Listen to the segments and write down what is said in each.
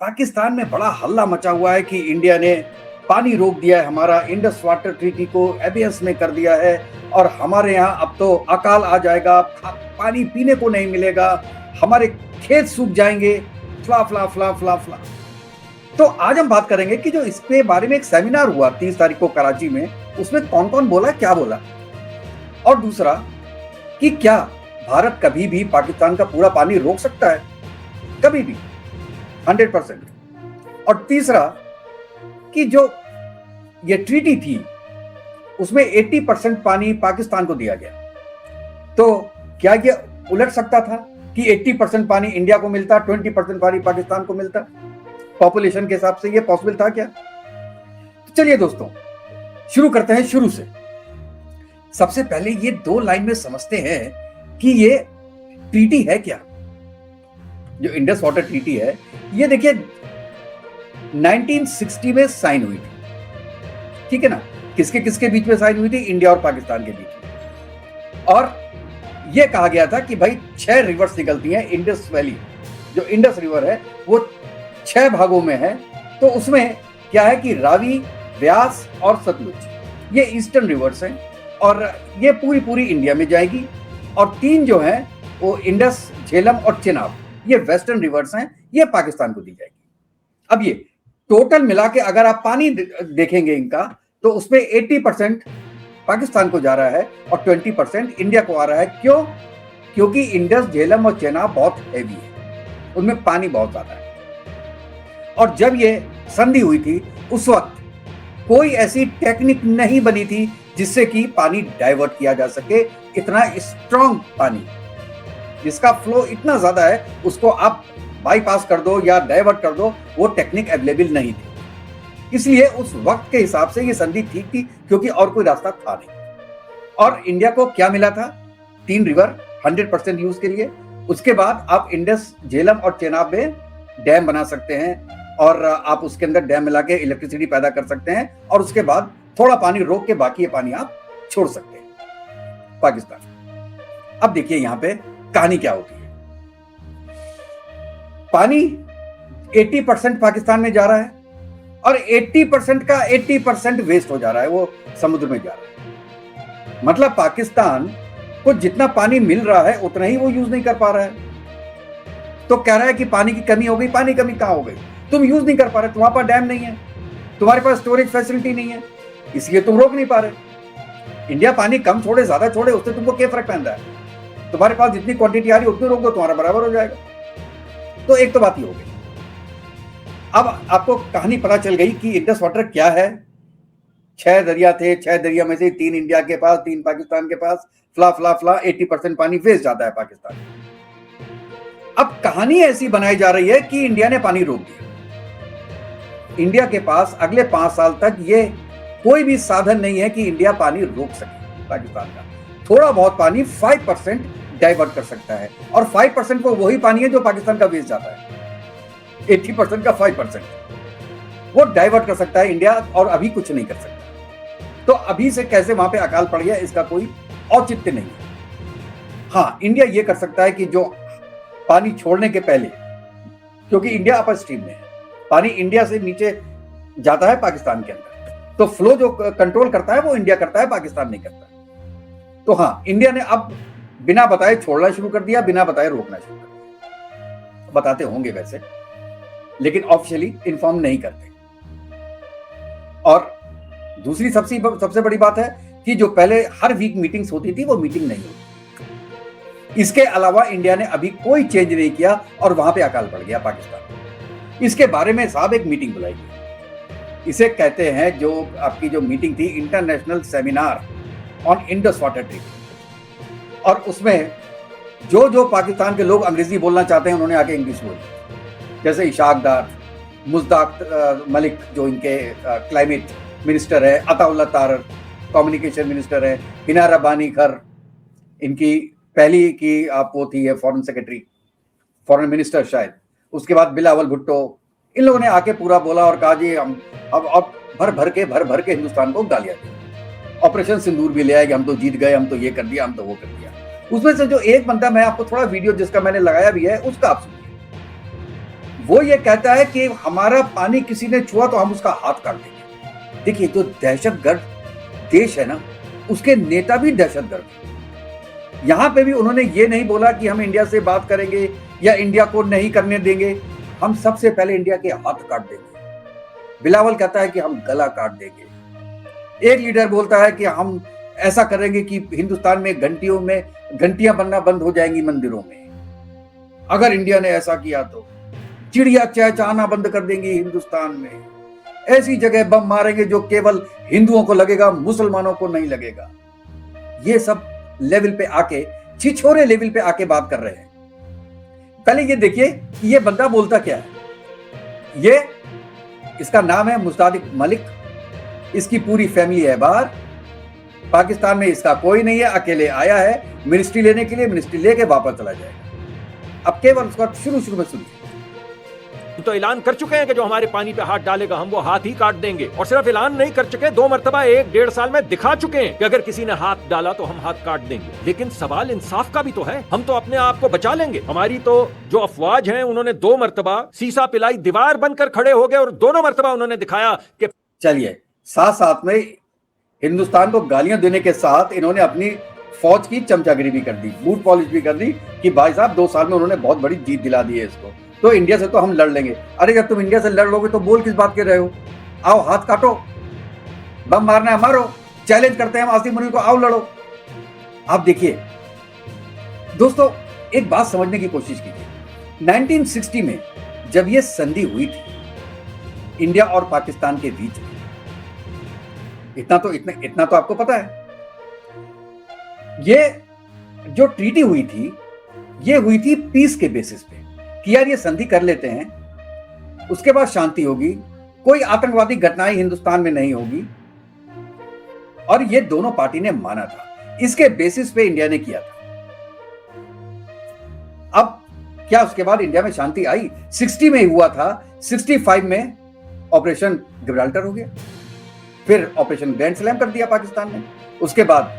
पाकिस्तान में बड़ा हल्ला मचा हुआ है कि इंडिया ने पानी रोक दिया है, हमारा इंडस वाटर ट्रीटी को एबेयस में कर दिया है और हमारे यहाँ अब तो अकाल आ जाएगा, पानी पीने को नहीं मिलेगा, हमारे खेत सूख जाएंगे, फ्ला फ्ला फ्ला फ्ला फ्ला। तो आज हम बात करेंगे कि जो इसके बारे में एक सेमिनार हुआ 30 तारीख को कराची में, उसमें कौन कौन बोला, क्या बोला, और दूसरा कि क्या भारत कभी भी पाकिस्तान का पूरा पानी रोक सकता है, कभी भी 100%। और तीसरा कि जो ये ट्रीटी थी उसमें 80% पानी पाकिस्तान को दिया गया, तो क्या ये उलट सकता था कि 80% पानी इंडिया को मिलता, 20% पानी पाकिस्तान को मिलता? पॉपुलेशन के हिसाब से ये पॉसिबल था क्या? तो चलिए दोस्तों, शुरू करते हैं शुरू से। सबसे पहले ये दो लाइन में समझते हैं कि ये ट्रीटी है क्या। जो इंडस वाटर ट्रीटी है, ये देखिए 1960 में साइन हुई थी, ठीक है ना। किसके किसके बीच में साइन हुई थी? इंडिया और पाकिस्तान के बीच में। और यह कहा गया था कि भाई 6 रिवर्स निकलती हैं इंडस वैली, जो इंडस रिवर है वो 6 भागों में है। तो उसमें क्या है कि रावी, व्यास और सतलुज ये ईस्टर्न रिवर्स हैं और ये पूरी पूरी इंडिया में जाएगी, और 3 जो हैं वो इंडस, झेलम और चेनाब ये वेस्टर्न रिवर्स हैं, ये पाकिस्तान को दी जाएगी। अब ये टोटल मिला के अगर आप पानी देखेंगे इनका, तो उसमें 80% पाकिस्तान को जा रहा है और 20% इंडिया को आ रहा है। क्यों? क्योंकि इंडस, झेलम और चेनाब बहुत हैवी है, उनमें पानी बहुत ज्यादा है। और जब ये संधि हुई थी उस वक्त कोई ऐसी टेक्निक नहीं बनी थी जिससे कि पानी डाइवर्ट किया जा सके। इतना स्ट्रॉन्ग पानी जिसका फ्लो इतना ज्यादा है, उसको आप बाईपास कर दो या डाइवर्ट कर दो, वो टेक्निक अवेलेबल नहीं थी। इसलिए उस वक्त के हिसाब से ये संधि ठीक थी, क्योंकि और कोई रास्ता था नहीं। और इंडिया को क्या मिला था? 3 रिवर 100% यूज के लिए। उसके बाद आप इंडस, झेलम और चेनाब में डैम बना सकते हैं और आप उसके अंदर डैम मिला के इलेक्ट्रिसिटी पैदा कर सकते हैं, और उसके बाद थोड़ा पानी रोक के बाकी ये पानी आप छोड़ सकते हैं पाकिस्तान। अब देखिए यहां पे कहानी क्या होती है। पानी 80% पाकिस्तान में जा रहा है और 80% का 80% वेस्ट हो जा रहा है, वो समुद्र में जा रहा है। मतलब पाकिस्तान को जितना पानी मिल रहा है उतना ही वो यूज नहीं कर पा रहा है। तो कह रहा है कि पानी की कमी हो गई। पानी कमी कहां हो गई? तुम यूज नहीं कर पा रहे, तुम्हारे पास डैम नहीं है, तुम्हारे पास स्टोरेज फैसिलिटी नहीं है, इसलिए तुम रोक नहीं पा रहे। इंडिया पानी कम छोड़े ज्यादा छोड़े, उससे तुमको क्या फर्क पैदा है? तुम्हारे पास जितनी क्वांटिटी आ रही है उतनी रोक दो, तुम्हारा बराबर हो जाएगा। तो एक तो बात ही हो गई। अब आपको कहानी पता चल गई कि इंडस वाटर क्या है। 6 दरिया थे, 6 दरिया में से 3 इंडिया के पास, 3 पाकिस्तान के पास, फ्ला फ्ला फ्ला 80% पानी वेस्ट जाता है पाकिस्तान। अब कहानी ऐसी बनाई जा रही है कि इंडिया ने पानी रोक दिया। इंडिया के पास अगले 5 साल तक ये कोई भी साधन नहीं है कि इंडिया पानी रोक सके पाकिस्तान का। थोड़ा बहुत पानी 5% डाइवर्ट कर सकता है, और 5% वो वही पानी है जो पाकिस्तान का वेस्ट जाता है। 80% का 5% वो डाइवर्ट कर सकता है इंडिया, और अभी कुछ नहीं कर सकता। तो अभी से कैसे वहां पे अकाल पड़ गया, इसका कोई औचित्य नहीं है। हाँ, इंडिया ये कर सकता है कि जो पानी छोड़ने के पहले, क्योंकि इंडिया अपर स्ट्रीम में है, पानी इंडिया से नीचे जाता है पाकिस्तान के अंदर, तो फ्लो जो कंट्रोल करता है वो इंडिया करता है, पाकिस्तान नहीं करता। तो हाँ, इंडिया ने अब बिना बताए छोड़ना शुरू कर दिया, बिना बताए रोकना शुरू कर दिया। बताते होंगे वैसे, लेकिन ऑफिशियली इन्फॉर्म नहीं करते। और दूसरी सबसे बड़ी बात है कि जो पहले हर वीक मीटिंग्स होती थी वो मीटिंग नहीं होती। इसके अलावा इंडिया ने अभी कोई चेंज नहीं किया और वहां पे अकाल पड़ गया पाकिस्तान। इसके बारे में साहब एक मीटिंग बुलाई गई। इसे कहते हैं, जो आपकी जो मीटिंग थी, international seminar on Indus water treaty. और उसमें जो पाकिस्तान के लोग अंग्रेजी बोलना चाहते हैं उन्होंने आके इंग्लिश बोली। जैसे इशाक डार, मुज्दाक मलिक जो इनके क्लाइमेट मिनिस्टर है, अताउल्ला तारर कम्युनिकेशन मिनिस्टर है, हिना रब्बानी खर इनकी पहली की आप वो थी फॉरेन सेक्रेटरी, फॉरेन मिनिस्टर शायद। उसके बाद बिलावल भुट्टो, इन लोगों ने आके पूरा बोला और कहा जी हम अब भर भर के हिंदुस्तान को गालियां दी। ऑपरेशन सिंदूर भी ले आए कि हम तो जीत गए, हम तो ये कर दिया, हम तो वो कर दिया। उसमें से जो एक बंदा, मैं आपको थोड़ा वीडियो जिसका मैंने लगाया भी है उसका आप सुनिए। वो ये कहता है कि हमारा पानी किसी ने छुआ तो हम उसका हाथ काट देंगे। देखिए, जो दहशतगर्द देश है ना, उसके नेता भी दहशतगर्द हैं। यहां पे भी उन्होंने ये नहीं बोला कि हम इंडिया से बात करेंगे या इंडिया को नहीं करने देंगे, हम सबसे पहले इंडिया के हाथ काट देंगे। बिलावल कहता है कि हम गला काट देंगे। एक लीडर बोलता है कि हम ऐसा करेंगे कि हिंदुस्तान में घंटियां बनना बंद हो जाएंगी मंदिरों में, अगर इंडिया ने ऐसा किया तो चिड़िया चहचहाना बंद कर देंगी हिंदुस्तान में, ऐसी जगह बम मारेंगे जो केवल हिंदुओं को लगेगा, मुसलमानों को नहीं लगेगा। ये सब लेवल पे आके, छिछोरे लेवल पे आके बात कर रहे हैं। पहले ये देखिए कि ये बंदा बोलता क्या है। ये, इसका नाम है मुस्तादिक मलिक, इसकी पूरी फैमिली है बाहर, पाकिस्तान में इसका कोई नहीं है, अकेले आया है मिनिस्ट्री लेने के लिए, मिनिस्ट्री लेके वापस चला जाएगा। अब केवल उसका शुरू में सुनिए। तो ऐलान कर चुके हैं कि जो हमारे पानी पे हाथ डालेगा हम वो हाथ ही काट देंगे। और सिर्फ ऐलान नहीं कर चुके, 2 मरतबा 1-1.5 साल में दिखा चुके हैं कि अगर किसी ने हाथ डाला तो हम हाथ काट देंगे। लेकिन सवाल इंसाफ का भी तो है, हम तो अपने आप को बचा लेंगे। हमारी तो जो अफवाज हैं उन्होंने 2 मरतबा सीसा पिलाई दीवार बनकर खड़े हो गए और दोनों मरतबा उन्होंने दिखाया कि चलिए, साथ में हिंदुस्तान को गालियां देने के साथ इन्होंने अपनी फौज की चमचागिरी भी कर दी, बूट पॉलिश भी कर दी कि भाई साहब 2 साल में उन्होंने बहुत बड़ी जीत दिला दी है इसको, तो इंडिया से तो हम लड़ लेंगे। अरे जब तुम इंडिया से लड़ लोगे तो बोल किस बात के रहे हो? आओ हाथ काटो, बम मारना है मारो, चैलेंज करते हैं हम आसिम मुनीर को, आओ लड़ो। आप देखिए दोस्तों, एक बात समझने की कोशिश कीजिए। 1960 में जब ये संधि हुई थी इंडिया और पाकिस्तान के बीच में, इतना तो आपको पता है, ये जो ट्रीटी हुई थी ये हुई थी पीस के बेसिस पे कि यार ये संधि कर लेते हैं, उसके बाद शांति होगी, कोई आतंकवादी घटनाएं हिंदुस्तान में नहीं होगी, और ये दोनों पार्टी ने माना था। इसके बेसिस पे इंडिया ने किया था। अब क्या उसके बाद इंडिया में शांति आई? 60 में हुआ था, 65 में ऑपरेशन गिब्राल्टर हो गया, फिर ऑपरेशन ग्रैंड स्लैम कर दिया पाकिस्तान ने, उसके बाद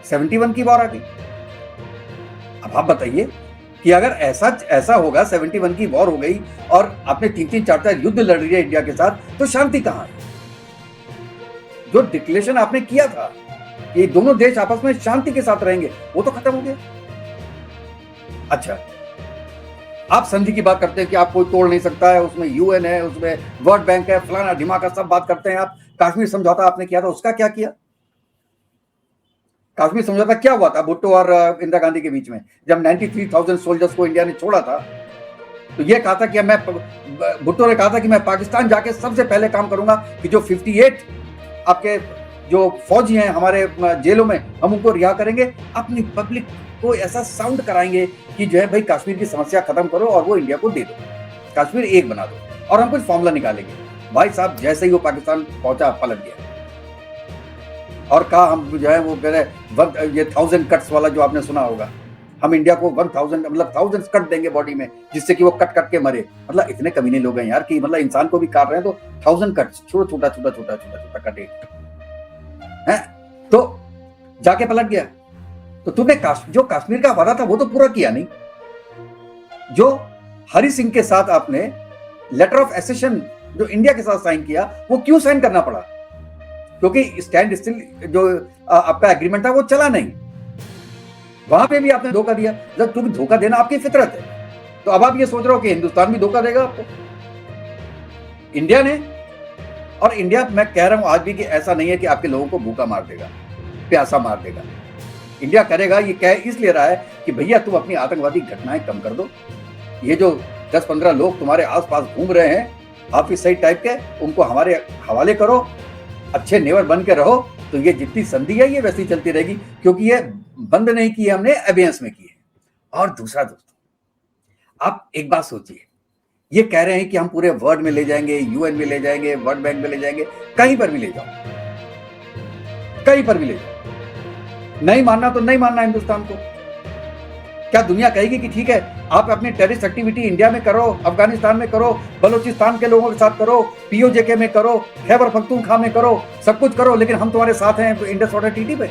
71 की वॉर आ गई। अब आप बताइए कि अगर ऐसा होगा, 71 की वॉर हो गई और आपने 3-4 युद्ध लड़ रही है इंडिया के साथ, तो शांति कहां है? जो डिक्लेरेशन आपने किया था कि दोनों देश आपस में शांति के साथ रहेंगे, वो तो खत्म हो गया। अच्छा, आप संधि की बात करते हैं कि आप कोई तोड़ नहीं सकता है, उसमें यूएन है, उसमें वर्ल्ड बैंक है, फलाना ढिमाका सब बात करते हैं आप। कश्मीर समझौता आपने किया था, उसका क्या किया? कश्मीर समझौता क्या हुआ था भुट्टो और इंदिरा गांधी के बीच में? जब 93,000 सोल्जर्स को इंडिया ने छोड़ा था, तो ये कहा था कि भुट्टो ने कहा था कि मैं पाकिस्तान जाके सबसे पहले काम करूंगा कि जो 58 आपके जो फौजी हैं हमारे जेलों में, हम उनको रिहा करेंगे, अपनी पब्लिक को ऐसा साउंड कराएंगे कि जो है भाई कश्मीर की समस्या खत्म करो और वो इंडिया को दे दो, कश्मीर एक बना दो, और हम कुछ फॉर्मूला निकालेंगे। भाई साहब, जैसे ही वो पाकिस्तान पहुंचा, पलट गया और कहा हम जो है वो ये 1000 कट्स वाला जो आपने सुना होगा, हम इंडिया को 1000 मतलब 1000 कट देंगे बॉडी में, जिससे कि वो कट के मरे। मतलब इतने कमीने लोग हैं यार कि मतलब इंसान को भी काट रहे हैं तो 1000 कट्स, छोटा कटे हैं, तो जाके पलट गया। तो तुमने जो कश्मीर का वादा था वो तो पूरा किया नहीं। जो हरि सिंह के साथ आपने लेटर ऑफ एसेशन जो इंडिया के साथ साइन किया, वो क्यों साइन करना पड़ा? क्योंकि स्टैंड स्टिल जो आपका एग्रीमेंट था वो चला नहीं, वहां पे भी आपने धोखा दिया। जब तुम्हें धोखा देना आपकी फितरत है, तो अब आप ये सोच रहे हो कि हिंदुस्तान भी धोखा देगा आपको, इंडिया ने। और इंडिया, मैं कह रहा हूं आज भी कि ऐसा नहीं है कि आपके लोगों को भूखा मार देगा, प्यासा मार देगा। इंडिया करेगा, ये कह इसलिए रहा है कि भैया तुम अपनी आतंकवादी घटनाएं कम कर दो, ये जो 10-15 लोग तुम्हारे आसपास घूम रहे हैं हाफिज सईद टाइप के, उनको हमारे हवाले करो, अच्छे नेवर बन के रहो, तो ये जितनी संधि है ये वैसी चलती रहेगी, क्योंकि ये बंद नहीं की है हमने, अबेयंस में की है। और दूसरा दोस्तों, आप एक बात सोचिए, ये कह रहे हैं कि हम पूरे वर्ल्ड में ले जाएंगे, यूएन में ले जाएंगे, वर्ल्ड बैंक में ले जाएंगे, कहीं पर भी ले जाओ, कहीं पर भी ले जाओ। नहीं मानना तो नहीं मानना हिंदुस्तान को। क्या दुनिया कहेगी कि ठीक है आप अपनी टेररिस्ट एक्टिविटी इंडिया में करो, अफगानिस्तान में करो, बलूचिस्तान के लोगों के साथ करो, पीओजेके में करो, खैबर पख्तूनख्वा में करो, सब कुछ करो, लेकिन हम तुम्हारे साथ हैं इंडस वाटर ट्रीटी पे।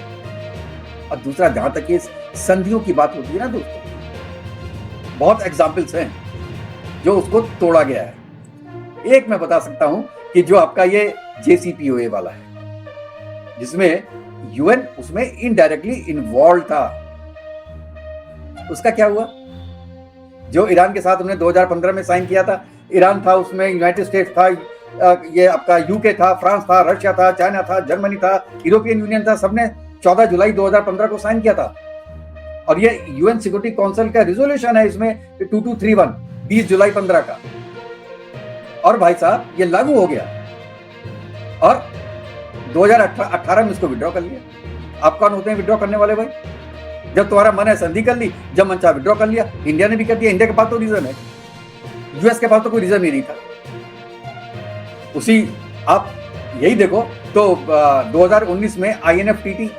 और दूसरा, जहां तक ये संधियों की बात होती है ना दोस्तों, बहुत एग्जाम्पल्स हैं। जो उसको तोड़ा गया है। एक मैं बता सकता हूं कि जो आपका ये JCPOA वाला है, जिसमें यूएन उसमें इनडायरेक्टली इन्वॉल्व था, उसका क्या हुआ? जो ईरान के साथ हमने 2015 में साइन किया था, ईरान था उसमें, यूनाइटेड स्टेट्स था, ये आपका यूके था, फ्रांस था, रशिया था, चाइना था, जर्मनी था, यूरोपियन यूनियन था, सबने 14 जुलाई 2015 को साइन किया था। और ये यूएन सिक्योरिटी काउंसिल का रिजोल्यूशन है इसमें 2231 20 जुलाई 15 का। और भाई साहब ये लागू हो गया और 2018 में इसको विड्रॉ कर लिया। आप कौन होते हैं विड्रॉ करने वाले भाई? जब तुम्हारा मन है संधि कर ली, जब मन चाहा विड्रॉ कर लिया। इंडिया ने भी कर दिया। इंडिया के पास तो रीजन है, यूएस के पास तो कोई रीजन ही नहीं था। उसी आप यही देखो तो 2019 में INFTT,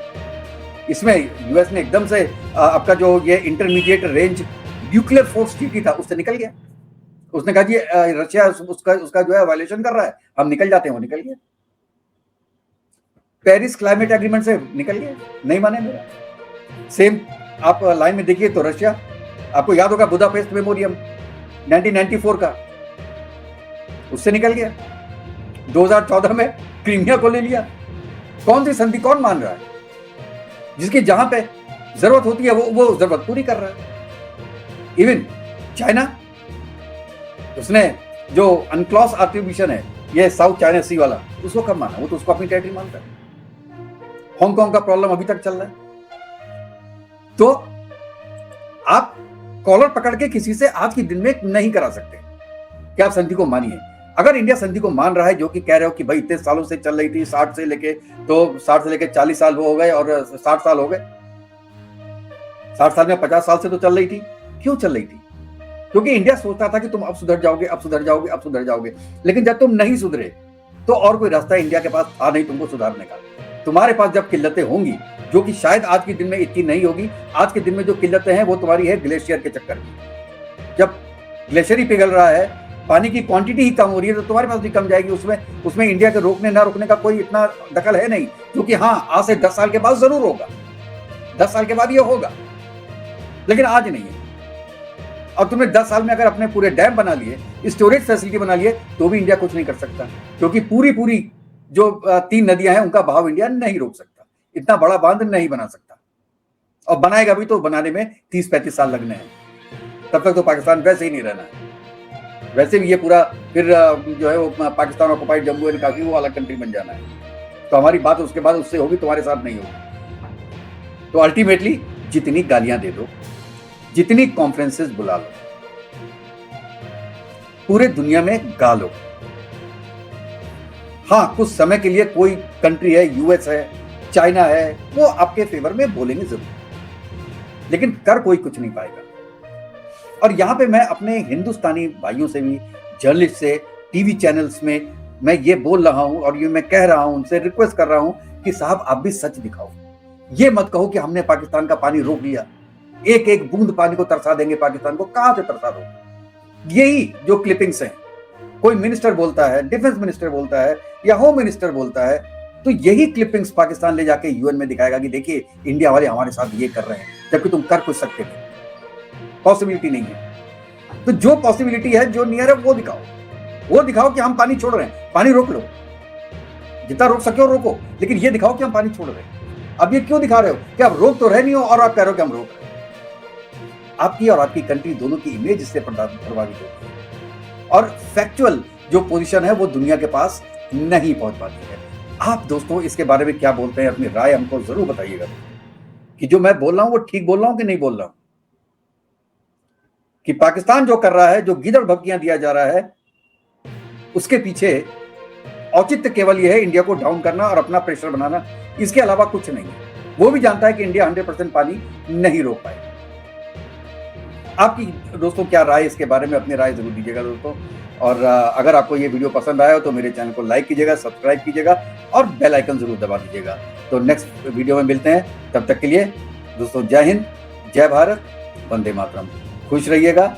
इसमें यूएस ने एकदम से आपका जो ये intermediate range nuclear force treaty था उससे निकल गया। उसने कहा जी रशिया उसका जो है वायलेशन कर रहा है, हम निकल जाते हैं। वो निकल गया। पेरिस क्लाइमेट एग्रीमेंट से निकल गया, नहीं माने मेरा। सेम आप लाइन में देखिए तो रशिया, आपको याद होगा बुदापेस्ट मेमोरियम 1994 का, उससे निकल गया। 2014 में क्रीमिया को ले लिया। कौन सी संधि कौन मान रहा है? जिसकी जहां पे जरूरत होती है वो जरूरत पूरी कर रहा है। इवन चाइना, उसने जो अनक्लॉस एट्रीब्यूशन है ये साउथ चाइना सी वाला, उसको कब माना? वो तो उसको अपनी टेरिटरी मानता है। हांगकांग का प्रॉब्लम अभी तक चल रहा है। तो आप कॉलर पकड़ के किसी से आज के दिन में नहीं करा सकते कि आप संधि को मानिए। अगर इंडिया संधि को मान रहा है, जो कि कह रहे हो कि भाई इतने सालों से चल रही थी, 60 से लेके 40 साल वो हो गए और 60 साल हो गए, 60 साल में 50 साल से तो चल रही थी। क्यों चल रही थी? क्योंकि इंडिया सोचता था कि तुम अब सुधर जाओगे, अब सुधर जाओगे, अब सुधर जाओगे। लेकिन जब तुम नहीं सुधरे तो और कोई रास्ता इंडिया के पास था नहीं तुमको सुधारने का। तुम्हारे पास जब किल्लतें होंगी, जो कि शायद आज के दिन में इतनी नहीं होगी, आज के दिन में जो किल्लतें हैं वो तुम्हारी है ग्लेशियर के चक्कर में। जब ग्लेशियर ही पिघल रहा है, पानी की क्वांटिटी ही कम हो रही है, तो तुम्हारे पास भी कम जाएगी। उसमें इंडिया के रोकने ना रोकने का कोई इतना दखल है नहीं। क्योंकि हाँ, आज से 10 साल के बाद जरूर होगा, 10 साल के बाद ये होगा, लेकिन आज नहीं है। और तुमने 10 साल में अगर अपने पूरे डैम बना लिए, स्टोरेज फैसिलिटी बना लिए, तो भी इंडिया कुछ नहीं कर सकता। क्योंकि पूरी जो 3 नदियां हैं उनका बहाव इंडिया नहीं रोक सकता। इतना बड़ा बांध नहीं बना सकता, और बनाएगा भी तो बनाने में 30-35 साल लगने हैं। तब तक तो पाकिस्तान वैसे ही नहीं रहना है। वैसे भी ये पूरा फिर जो है वो पाकिस्तान ऑक्युपाइड जम्मू एंड कश्मीर वो अलग कंट्री बन जाना है। तो हमारी बात उसके बाद उससे होगी, तुम्हारे साथ नहीं होगी। तो अल्टीमेटली जितनी गालियां दे दो, जितनी कॉन्फ्रेंसेस बुला लो, पूरे दुनिया में गालो, हाँ कुछ समय के लिए कोई कंट्री है, यूएस है, चाइना है, वो आपके फेवर में बोलेंगे जरूर, लेकिन कर कोई कुछ नहीं पाएगा। और यहां पे मैं अपने हिंदुस्तानी भाइयों से भी, जर्नलिस्ट से, टीवी चैनल्स में मैं ये बोल रहा हूं और ये मैं कह रहा हूं, उनसे रिक्वेस्ट कर रहा हूं कि साहब आप भी सच दिखाओ। ये मत कहो कि हमने पाकिस्तान का पानी रोक लिया, एक एक बूंद पानी को तरसा देंगे पाकिस्तान को। कहां से तरसा दो? यही जो क्लिपिंग्स हैं, कोई मिनिस्टर बोलता है, डिफेंस मिनिस्टर बोलता है या होम मिनिस्टर बोलता है, तो यही क्लिपिंग्स पाकिस्तान ले जाके यूएन में दिखाएगा कि देखिए इंडिया वाले हमारे साथ ये कर रहे हैं, जबकि तुम कर कुछ सकते नहीं। पॉसिबिलिटी नहीं है। तो जो पॉसिबिलिटी है, जो नियर है, वो दिखाओ कि हम पानी छोड़ रहे हैं। पानी रोक लो, जितना रोक सके रोको, लेकिन ये दिखाओ कि हम पानी छोड़ रहे हैं। अब ये क्यों दिखा रहे हो कि आप रोक तो रहे नहीं हो और आप कह रहे हो कि हम रोक रहे हैं। आपकी और आपकी कंट्री दोनों की इमेज इससे प्रभावित होती है, और फैक्चुअल जो पोजीशन है वो दुनिया के पास नहीं पहुंच पाती है। आप दोस्तों इसके बारे में क्या बोलते हैं? अपनी राय हमको जरूर बताइएगा कि जो मैं बोल रहा हूं वो ठीक बोल रहा हूं कि नहीं बोल रहा हूं। कि पाकिस्तान जो कर रहा है, जो गिदड़ भक्तियां दिया जा रहा है, उसके पीछे औचित्य केवल यह है इंडिया को डाउन करना और अपना प्रेशर बनाना, इसके अलावा कुछ नहीं है। वो भी जानता है कि इंडिया 100% पानी नहीं रोक पाएगा। आपकी दोस्तों क्या राय इसके बारे में? अपनी राय जरूर दीजिएगा दोस्तों। और अगर आपको ये वीडियो पसंद आया हो तो मेरे चैनल को लाइक कीजिएगा, सब्सक्राइब कीजिएगा और बेल आइकन जरूर दबा दीजिएगा। तो नेक्स्ट वीडियो में मिलते हैं, तब तक के लिए दोस्तों जय हिंद, जय भारत, वंदे मातरम। खुश रहिएगा,